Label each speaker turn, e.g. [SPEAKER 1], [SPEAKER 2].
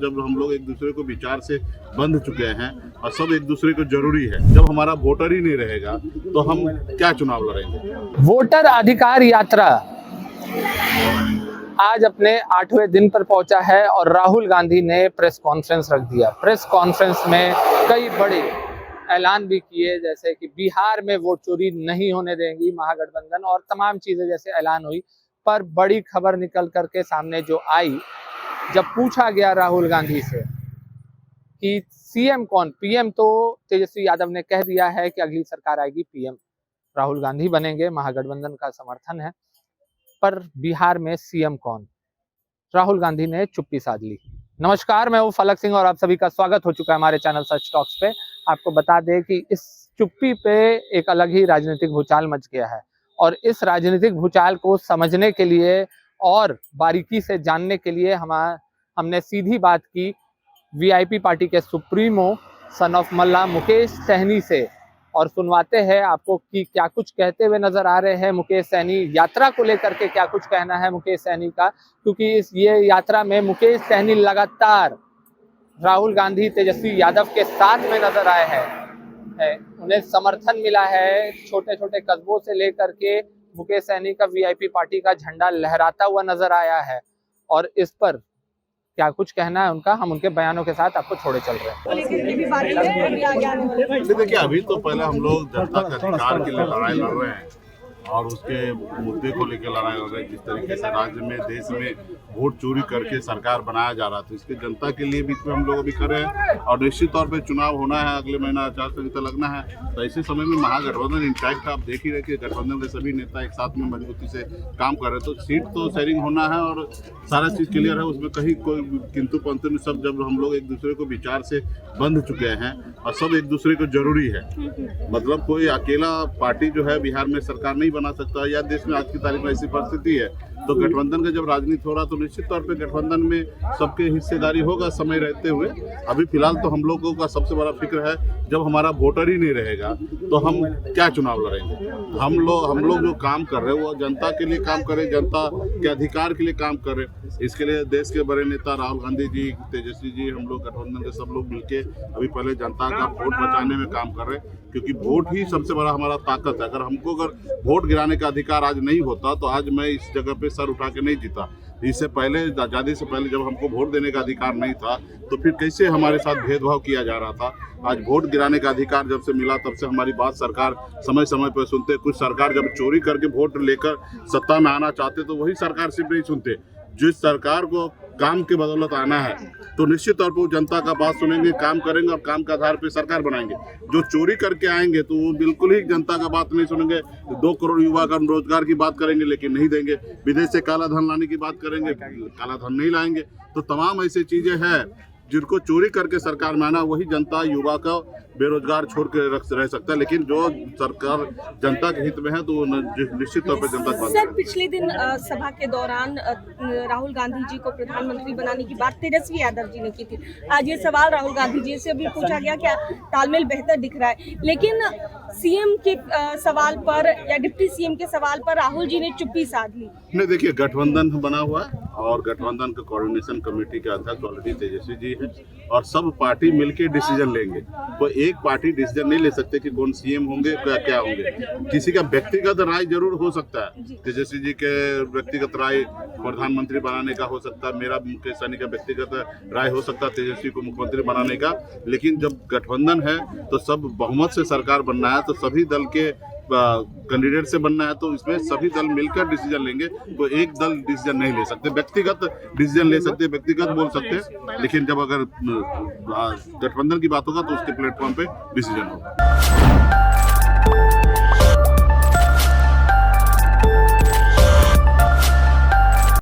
[SPEAKER 1] जब हम लोग एक दूसरे को विचार से बंध चुके हैं और सब एक दूसरे को जरूरी है, जब हमारा वोटर ही नहीं रहेगा तो हम क्या चुनाव लड़ेंगे।
[SPEAKER 2] वोटर अधिकार यात्रा आज अपने 8वें दिन पर पहुंचा है और राहुल गांधी ने प्रेस कॉन्फ्रेंस रख दिया। प्रेस कॉन्फ्रेंस में कई बड़े ऐलान भी किए, जैसे कि बिहार में वोट चोरी नहीं होने देंगी महागठबंधन, और तमाम चीजें जैसे ऐलान हुई। पर बड़ी खबर निकल करके सामने जो आई, जब पूछा गया राहुल गांधी से कि सीएम कौन, पीएम तो तेजस्वी यादव ने कह दिया है कि अगली सरकार आएगी पीएम राहुल गांधी बनेंगे, महागठबंधन का समर्थन है, पर बिहार में सीएम कौन, राहुल गांधी ने चुप्पी साध ली। नमस्कार, मैं हूं फलक सिंह और आप सभी का स्वागत हो चुका है हमारे चैनल सच टॉक्स पे। आपको बता दें कि इस चुप्पी पे एक अलग ही राजनीतिक भूचाल मच गया है और इस राजनीतिक भूचाल को समझने के लिए और बारीकी से जानने के लिए हमने सीधी बात की वीआईपी पार्टी के सुप्रीमो सन ऑफ मल्ला मुकेश सहनी से, और सुनवाते हैं आपको कि क्या कुछ कहते हुए नजर आ रहे हैं मुकेश सहनी। यात्रा को लेकर के क्या कुछ कहना है मुकेश सहनी का, क्योंकि ये यात्रा में मुकेश सहनी लगातार राहुल गांधी तेजस्वी यादव के साथ में नजर आए हैं। उन्हें समर्थन मिला है, छोटे छोटे कस्बों से लेकर के मुकेश सहनी का वीआईपी पार्टी का झंडा लहराता हुआ नजर आया है। और इस पर क्या कुछ कहना है उनका, हम उनके बयानों के साथ आपको छोड़े चल रहे हैं।
[SPEAKER 1] देखिए, अभी तो पहले हम लोग जनता के अधिकार के लिए लड़ाई लड़ रहे हैं और उसके मुद्दे को लेकर लड़ाई लड़ रहे हैं। जिस तरीके से राज्य में, देश में वोट चोरी करके सरकार बनाया जा रहा था, इसके जनता के लिए बीच में हम लोग अभी कर रहे हैं। और निश्चित तौर पे चुनाव होना है, अगले महीना आचार संहिता लगना है, तो ऐसे समय में महागठबंधन, इनफैक्ट आप देख ही रहे कि गठबंधन के सभी नेता एक साथ में मजबूती से काम कर रहे हैं। तो सीट तो शेयरिंग होना है और सारा चीज़ क्लियर है, उसमें कहीं कोई किंतु परंतु नहीं। सब जब हम लोग एक दूसरे को विचार से बंध चुके हैं और सब एक दूसरे को जरूरी है, मतलब कोई अकेला पार्टी जो है बिहार में सरकार नहीं बना सकता, या देश में आज की तारीख में ऐसी परिस्थिति है। तो गठबंधन का जब राजनीति हो रहा तो निश्चित तौर पे गठबंधन में सबके हिस्सेदारी होगा समय रहते हुए। अभी फिलहाल तो हम लोगों का सबसे बड़ा फिक्र है, जब हमारा वोटर ही नहीं रहेगा तो हम क्या चुनाव लड़ेंगे। हम लोग जो काम कर रहे हैं वो जनता के लिए काम करें, जनता के अधिकार के लिए काम करें। इसके लिए देश के बड़े नेता राहुल गांधी जी, तेजस्वी जी, हम लोग गठबंधन के सब लोग मिलके अभी पहले जनता का वोट बचाने में काम कर रहे हैं, क्योंकि वोट ही सबसे बड़ा हमारा ताकत है। अगर वोट गिराने का अधिकार आज नहीं होता तो आज मैं इस जगह पे सर उठा के नहीं जीता। इससे पहले, आज़ादी से पहले जब हमको वोट देने का अधिकार नहीं था तो फिर कैसे हमारे साथ भेदभाव किया जा रहा था। आज वोट गिराने का अधिकार जब से मिला तब से हमारी बात सरकार समय समय पर सुनते। कुछ सरकार जब चोरी करके वोट लेकर सत्ता में आना चाहते तो वही सरकार सिर्फ नहीं सुनते। जिस सरकार को काम के बदौलत आना है तो निश्चित तौर पर जनता का बात सुनेंगे, काम करेंगे और काम के आधार पर सरकार बनाएंगे। जो चोरी करके आएंगे तो वो बिल्कुल ही जनता का बात नहीं सुनेंगे। 2 करोड़ युवा का रोजगार की बात करेंगे लेकिन नहीं देंगे, विदेश से काला धन लाने की बात करेंगे, काला धन नहीं लाएंगे। तो तमाम ऐसी चीजें हैं जिनको चोरी करके सरकार में आना, वही जनता युवा का बेरोजगार छोड़ के रह सकता है। लेकिन जो सरकार जनता के हित में है तो वो निश्चित तौर पर जनता की
[SPEAKER 3] सर, पिछले दिन सभा के दौरान राहुल गांधी जी को प्रधानमंत्री बनाने की बात तेजस्वी यादव जी ने की थी। आज ये सवाल राहुल गांधी जी से भी पूछा गया, क्या तालमेल बेहतर दिख रहा है, लेकिन सीएम के सवाल पर या डिप्टी सीएम के सवाल पर राहुल जी ने चुप्पी साध ली।
[SPEAKER 1] नहीं, देखिए, गठबंधन बना हुआ है और गठबंधन का कोऑर्डिनेशन कमेटी के अध्यक्ष ऑलरेडी तेजस्वी जी है और सब पार्टी मिलकर डिसीजन लेंगे। तो एक पार्टी डिसीजन नहीं ले सकते कि कौन सीएम होंगे, क्या होंगे। किसी का व्यक्तिगत राय जरूर हो सकता है, तेजस्वी जी के व्यक्तिगत राय प्रधानमंत्री बनाने का हो सकता है, मेरा मुकेश सहनी का व्यक्तिगत राय हो सकता है तेजस्वी को मुख्यमंत्री बनाने का। लेकिन जब गठबंधन है तो सब बहुमत से सरकार बनना है, तो सभी दल के कैंडिडेट से बनना है, तो इसमें सभी दल मिलकर डिसीजन लेंगे। तो एक दल डिसीजन नहीं ले सकते, व्यक्तिगत डिसीजन ले सकते, व्यक्तिगत बोल सकते, लेकिन जब अगर गठबंधन की बात होगा तो उसके प्लेटफॉर्म पे डिसीजन होगा।